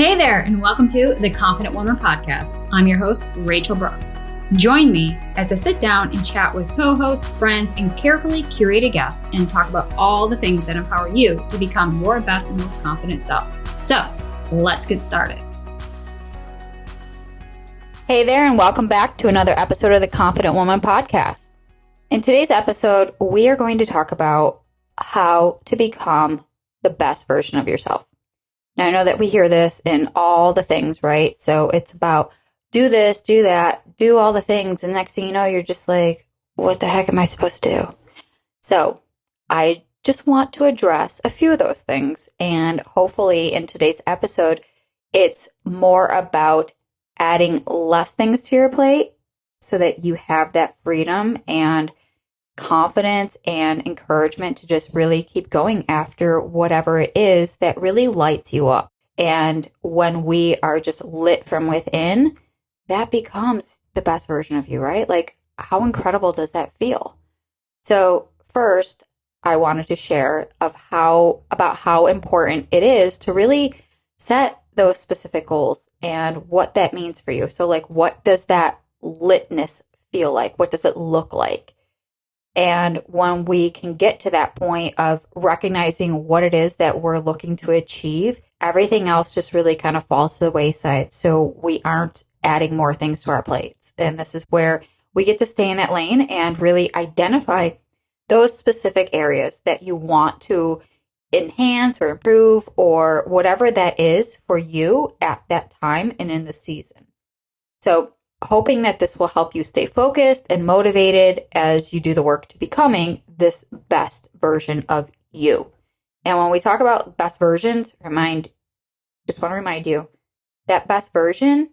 Hey there, and welcome to the Confident Woman Podcast. I'm your host, Rachel Brooks. Join me as I sit down and chat with co-hosts, friends, and carefully curated guests and talk about all the things that empower you to become your best and most confident self. So, let's get started. Hey there, and welcome back to another episode of the Confident Woman Podcast. In today's episode, we are going to talk about how to become the best version of yourself. Now, I know that we hear this in all the things, right? So it's about do this, do that, do all the things. And next thing you know, you're just like, what the heck am I supposed to do? So I just want to address a few of those things. And hopefully in today's episode, it's more about adding less things to your plate so that you have that freedom and confidence and encouragement to just really keep going after whatever it is that really lights you up. And when we are just lit from within, that becomes the best version of you, right? Like, how incredible does that feel? So first, I wanted to share about how important it is to really set those specific goals and what that means for you. So like, what does that litness feel like? What does it look like? And when we can get to that point of recognizing what it is that we're looking to achieve, everything else just really kind of falls to the wayside. So we aren't adding more things to our plates. And this is where we get to stay in that lane and really identify those specific areas that you want to enhance or improve or whatever that is for you at that time and in the season. So hoping that this will help you stay focused and motivated as you do the work to becoming this best version of you. And when we talk about best versions, just want to remind you that best version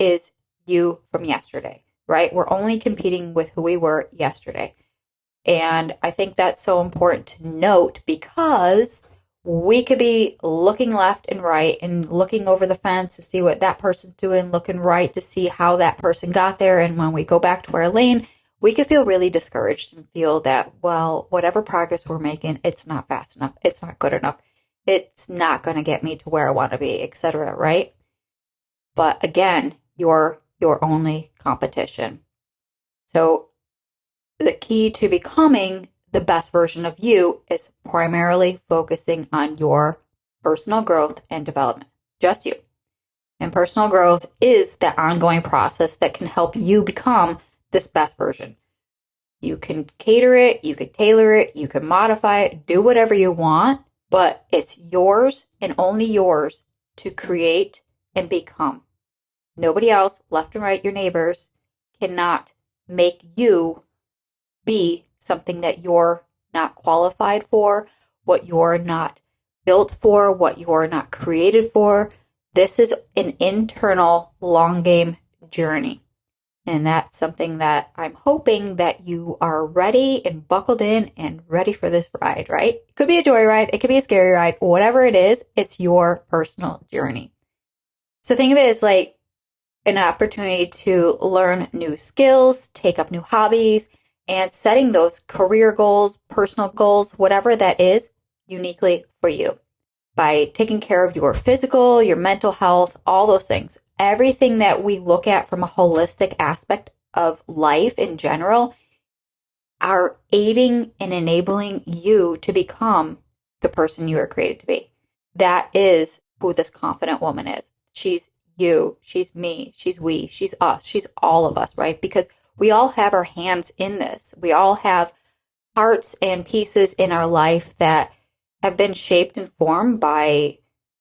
is you from yesterday, right? We're only competing with who we were yesterday. And I think that's so important to note because we could be looking left and right and looking over the fence to see what that person's doing, looking right to see how that person got there. And when we go back to our lane, we could feel really discouraged and feel that, well, whatever progress we're making, it's not fast enough. It's not good enough. It's not going to get me to where I want to be, etc. Right? But again, you're your only competition. So the key to becoming the best version of you is primarily focusing on your personal growth and development, just you. And personal growth is that ongoing process that can help you become this best version. You can cater it, you can tailor it, you can modify it, do whatever you want, but it's yours and only yours to create and become. Nobody else, left and right, your neighbors, cannot make you be something that you're not qualified for, what you're not built for, what you're not created for. This is an internal long game journey. And that's something that I'm hoping that you are ready and buckled in and ready for this ride, right? It could be a joy ride. It could be a scary ride. Whatever it is, it's your personal journey. So think of it as like an opportunity to learn new skills, take up new hobbies, and setting those career goals, personal goals, whatever that is, uniquely for you. By taking care of your physical, your mental health, all those things. Everything that we look at from a holistic aspect of life in general are aiding and enabling you to become the person you are created to be. That is who this confident woman is. She's you, she's me, she's we, she's us, she's all of us, right? Because we all have our hands in this. We all have parts and pieces in our life that have been shaped and formed by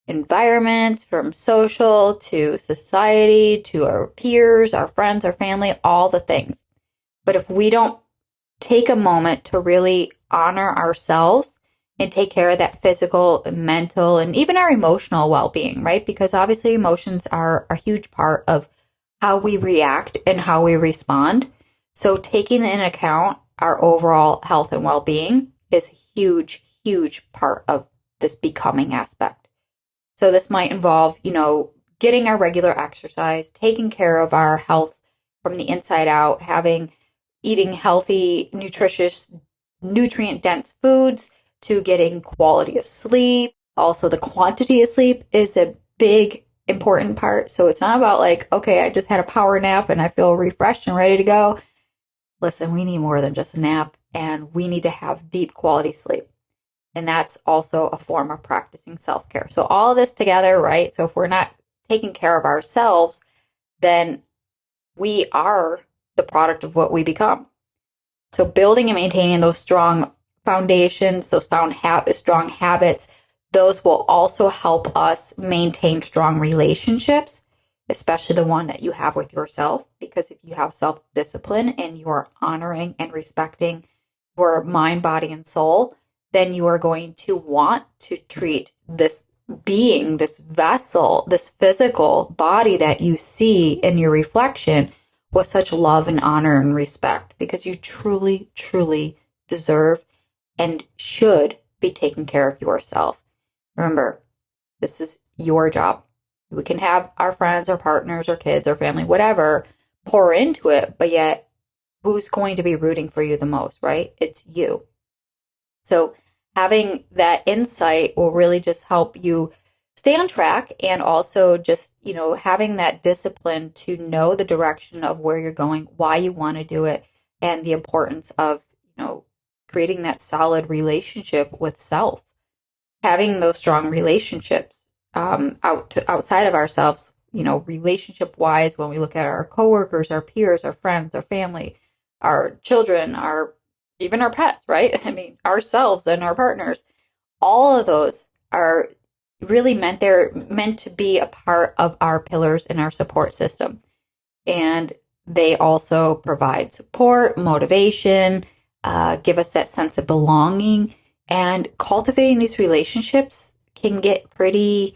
environments, from social to society to our peers, our friends, our family, all the things. But if we don't take a moment to really honor ourselves and take care of that physical, mental, and even our emotional well-being, right? Because obviously emotions are a huge part of how we react and how we respond. So taking in account our overall health and well-being is a huge, huge part of this becoming aspect. So this might involve, getting our regular exercise, taking care of our health from the inside out, eating healthy, nutritious, nutrient-dense foods, to getting quality of sleep. Also, the quantity of sleep is a big important part. So it's not about like, okay, I just had a power nap and I feel refreshed and ready to go. Listen, we need more than just a nap, and we need to have deep quality sleep. And that's also a form of practicing self-care. So all of this together, right? So if we're not taking care of ourselves, then we are the product of what we become. So building and maintaining those strong foundations, those strong habits, those will also help us maintain strong relationships, especially the one that you have with yourself. Because if you have self-discipline and you are honoring and respecting your mind, body, and soul, then you are going to want to treat this being, this vessel, this physical body that you see in your reflection with such love and honor and respect, because you truly, truly deserve and should be taking care of yourself. Remember, this is your job. We can have our friends or partners or kids or family, whatever, pour into it, but yet who's going to be rooting for you the most, right? It's you. So having that insight will really just help you stay on track, and also just, having that discipline to know the direction of where you're going, why you want to do it, and the importance of, creating that solid relationship with self. Having those strong relationships outside of ourselves, relationship wise, when we look at our coworkers, our peers, our friends, our family, our children, even our pets, right? I mean, ourselves and our partners, all of those are really they're meant to be a part of our pillars and our support system. And they also provide support, motivation, give us that sense of belonging. And cultivating these relationships can get pretty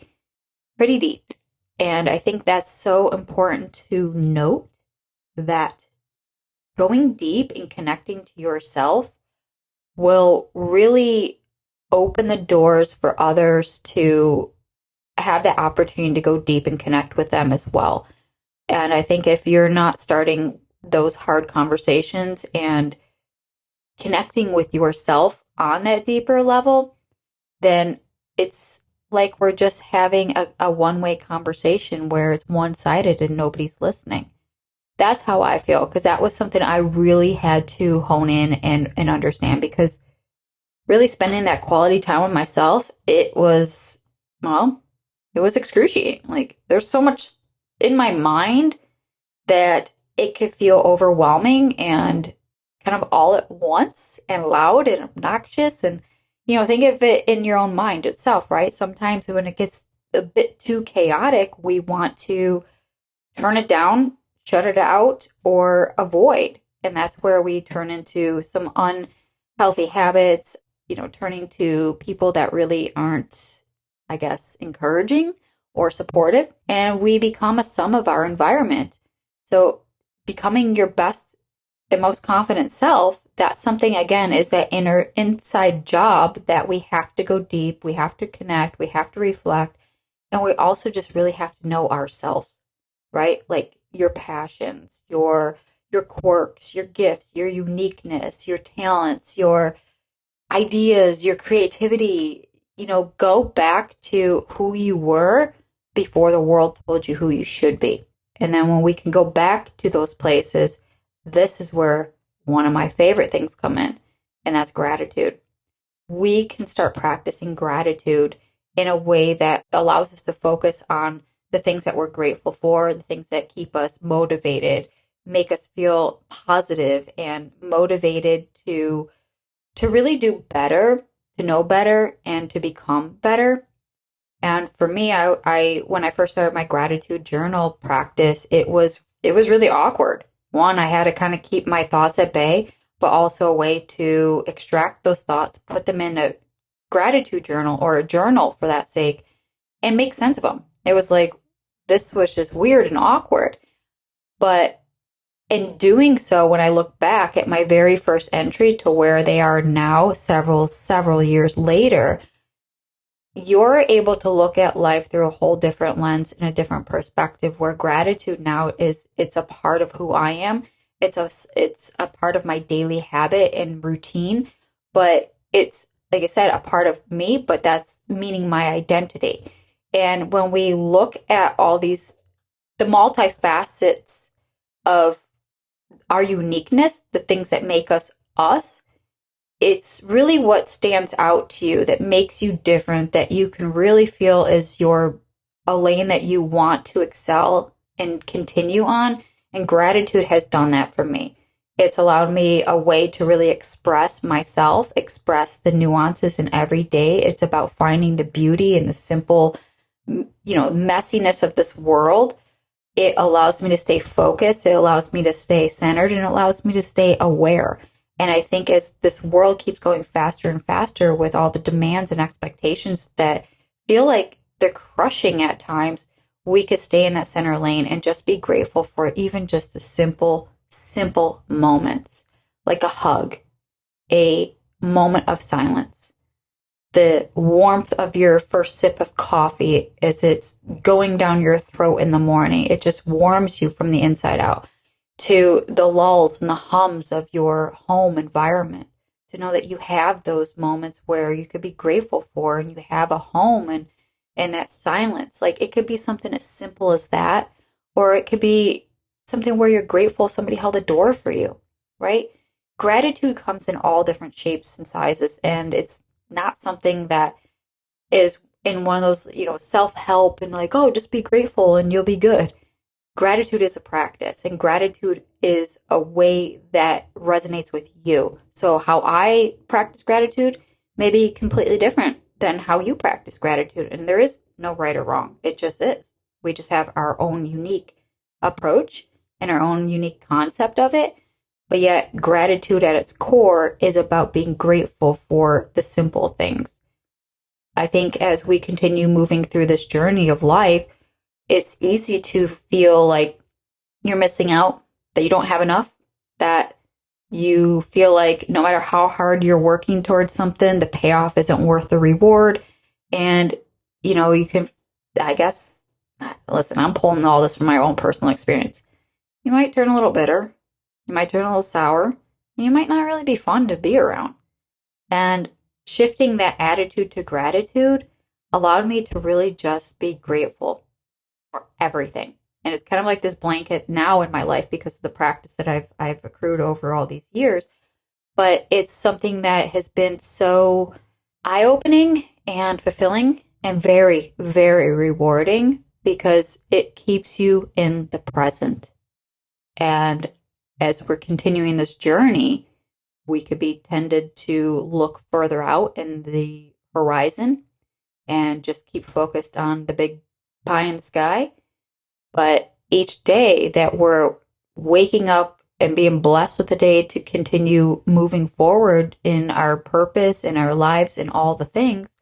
deep. And I think that's so important to note, that going deep and connecting to yourself will really open the doors for others to have the opportunity to go deep and connect with them as well. And I think if you're not starting those hard conversations and connecting with yourself on that deeper level, then it's like we're just having a one-way conversation where it's one-sided and nobody's listening. That's how I feel, because that was something I really had to hone in and understand, because really spending that quality time with myself, it was excruciating. Like, there's so much in my mind that it could feel overwhelming and kind of all at once and loud and obnoxious. And, think of it in your own mind itself, right? Sometimes when it gets a bit too chaotic, we want to turn it down, shut it out, or avoid. And that's where we turn into some unhealthy habits, turning to people that really aren't, I guess, encouraging or supportive. And we become a sum of our environment. So becoming your best and most confident self, that's something, again, is that inside job that we have to go deep, we have to connect, we have to reflect, and we also just really have to know ourselves, right? Like your passions, your quirks, your gifts, your uniqueness, your talents, your ideas, your creativity. Go back to who you were before the world told you who you should be. And then when we can go back to those places, this is where one of my favorite things come in, and that's gratitude. We can start practicing gratitude in a way that allows us to focus on the things that we're grateful for, the things that keep us motivated, make us feel positive and motivated to really do better, to know better, and to become better. And for me, I when I first started my gratitude journal practice, it was really awkward. One, I had to kind of keep my thoughts at bay, but also a way to extract those thoughts, put them in a gratitude journal, or a journal for that sake, and make sense of them. It was like, this was just weird and awkward. But in doing so, when I look back at my very first entry to where they are now, several years later, you're able to look at life through a whole different lens and a different perspective, where gratitude now it's a part of who I am. It's a part of my daily habit and routine, but it's, like I said, a part of me, but that's meaning my identity. And when we look at all these, the multifacets of our uniqueness, the things that make us us, it's really what stands out to you that makes you different, that you can really feel is a lane that you want to excel and continue on. And gratitude has done that for me. It's allowed me a way to really express myself, express the nuances in every day. It's about finding the beauty in the simple, messiness of this world. It allows me to stay focused. It allows me to stay centered, and it allows me to stay aware. And I think as this world keeps going faster and faster with all the demands and expectations that feel like they're crushing at times, we could stay in that center lane and just be grateful for even just the simple, simple moments, like a hug, a moment of silence, the warmth of your first sip of coffee as it's going down your throat in the morning. It just warms you from the inside out. To the lulls and the hums of your home environment, to know that you have those moments where you could be grateful for and you have a home and that silence. Like it could be something as simple as that, or it could be something where you're grateful somebody held a door for you, right? Gratitude comes in all different shapes and sizes, and it's not something that is in one of those, self-help and like, oh, just be grateful and you'll be good. Gratitude is a practice, and gratitude is a way that resonates with you. So how I practice gratitude may be completely different than how you practice gratitude. And there is no right or wrong. It just is. We just have our own unique approach and our own unique concept of it. But yet gratitude at its core is about being grateful for the simple things. I think as we continue moving through this journey of life, it's easy to feel like you're missing out, that you don't have enough, that you feel like no matter how hard you're working towards something, the payoff isn't worth the reward. And, you can, I guess, listen, I'm pulling all this from my own personal experience. You might turn a little bitter. You might turn a little sour. And you might not really be fun to be around. And shifting that attitude to gratitude allowed me to really just be grateful for everything. And it's kind of like this blanket now in my life because of the practice that I've accrued over all these years. But it's something that has been so eye-opening and fulfilling and very, very rewarding because it keeps you in the present. And as we're continuing this journey, we could be tended to look further out in the horizon and just keep focused on the big pie in the sky. But each day that we're waking up and being blessed with the day to continue moving forward in our purpose, in our lives, in all the things,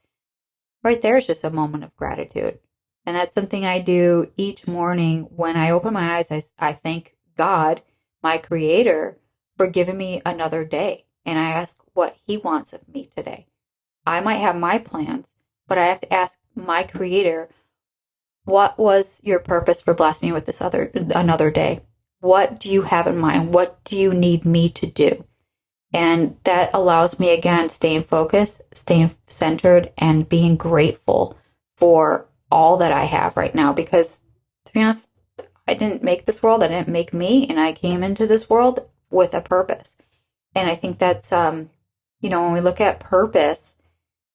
right there is just a moment of gratitude. And that's something I do each morning when I open my eyes. I thank God, my creator, for giving me another day. And I ask what he wants of me today. I might have my plans, but I have to ask my creator, what was your purpose for blessing me with this another day? What do you have in mind? What do you need me to do? And that allows me, again, staying focused, staying centered, and being grateful for all that I have right now. Because, to be honest, I didn't make this world. I didn't make me. And I came into this world with a purpose. And I think that's, when we look at purpose,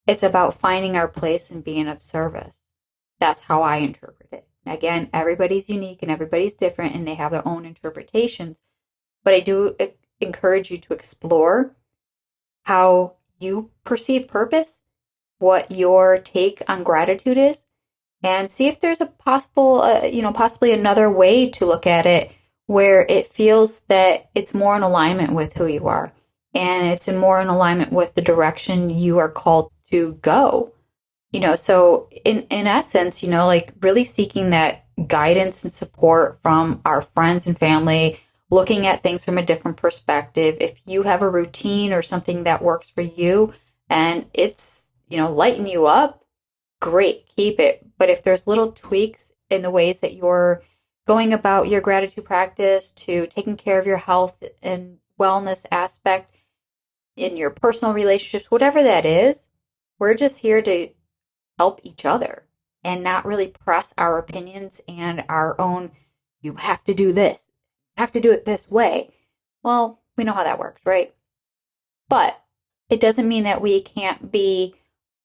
it's about finding our place and being of service. That's how I interpret it. Again, everybody's unique and everybody's different and they have their own interpretations. But I do encourage you to explore how you perceive purpose, what your take on gratitude is, and see if there's a possibly another way to look at it where it feels that it's more in alignment with who you are and it's more in alignment with the direction you are called to go. So in essence, like really seeking that guidance and support from our friends and family, looking at things from a different perspective. If you have a routine or something that works for you and it's, lighting you up, great, keep it. But if there's little tweaks in the ways that you're going about your gratitude practice to taking care of your health and wellness aspect in your personal relationships, whatever that is, we're just here to help each other. and not really press our opinions and our own, you have to do this, you have to do it this way. Well, we know how that works, right? But it doesn't mean that we can't be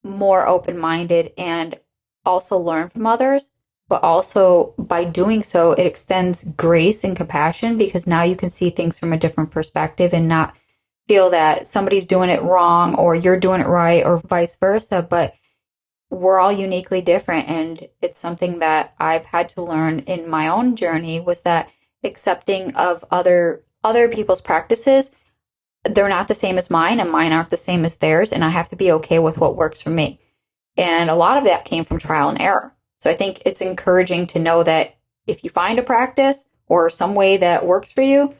more open-minded and also learn from others, but also by doing so, it extends grace and compassion, because now you can see things from a different perspective and not feel that somebody's doing it wrong or you're doing it right or vice versa. But we're all uniquely different. And it's something that I've had to learn in my own journey, was that accepting of other people's practices, they're not the same as mine and mine aren't the same as theirs. And I have to be okay with what works for me. And a lot of that came from trial and error. So I think it's encouraging to know that if you find a practice or some way that works for you,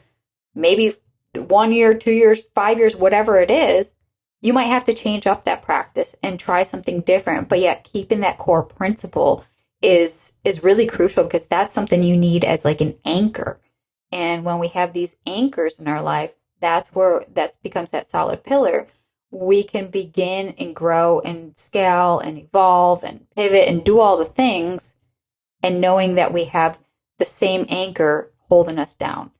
maybe 1 year, 2 years, 5 years, whatever it is, you might have to change up that practice and try something different. But yet keeping that core principle is really crucial, because that's something you need as like an anchor. And when we have these anchors in our life, that's where that becomes that solid pillar. We can begin and grow and scale and evolve and pivot and do all the things, and knowing that we have the same anchor holding us down.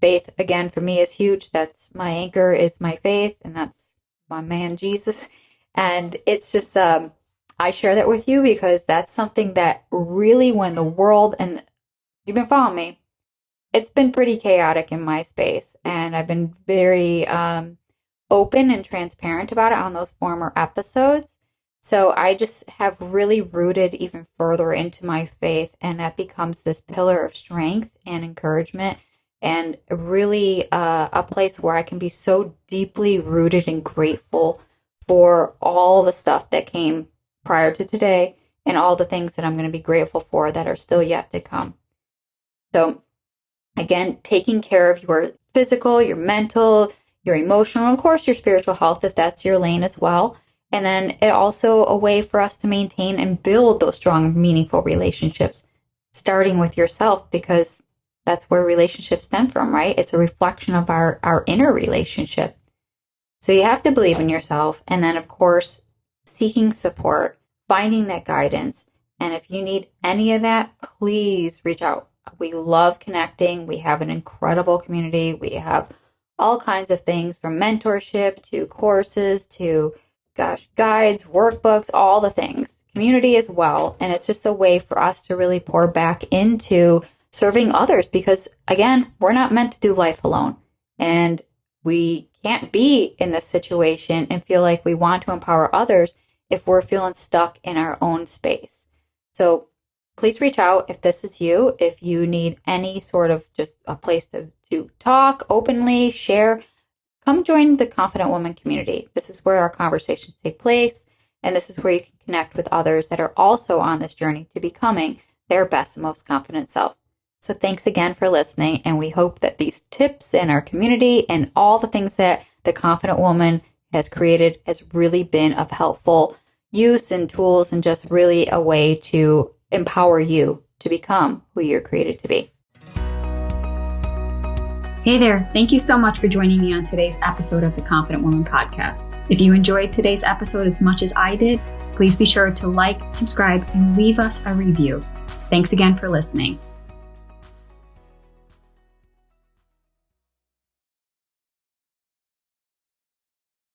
Faith, again, for me is huge. That's my anchor, is my faith, and that's my man, Jesus. And it's just, I share that with you because that's something that really, when the world, and you've been following me, it's been pretty chaotic in my space, and I've been very open and transparent about it on those former episodes. So I just have really rooted even further into my faith, and that becomes this pillar of strength and encouragement, and really a place where I can be so deeply rooted and grateful for all the stuff that came prior to today, and all the things that I'm going to be grateful for that are still yet to come. So again, taking care of your physical, your mental, your emotional, and of course your spiritual health, if that's your lane as well. And then it also a way for us to maintain and build those strong, meaningful relationships, starting with yourself, because that's where relationships stem from, right? It's a reflection of our inner relationship. So you have to believe in yourself. And then, of course, seeking support, finding that guidance. And if you need any of that, please reach out. We love connecting. We have an incredible community. We have all kinds of things, from mentorship to courses to, guides, workbooks, all the things. Community as well. And it's just a way for us to really pour back into serving others, because, again, we're not meant to do life alone. And we can't be in this situation and feel like we want to empower others if we're feeling stuck in our own space. So please reach out if this is you, if you need any sort of just a place to talk openly, share. Come join the Confident Woman community. This is where our conversations take place, and this is where you can connect with others that are also on this journey to becoming their best and most confident selves. So thanks again for listening, and we hope that these tips in our community and all the things that the Confident Woman has created has really been of helpful use and tools, and just really a way to empower you to become who you're created to be. Hey there. Thank you so much for joining me on today's episode of the Confident Woman podcast. If you enjoyed today's episode as much as I did, please be sure to like, subscribe, and leave us a review. Thanks again for listening.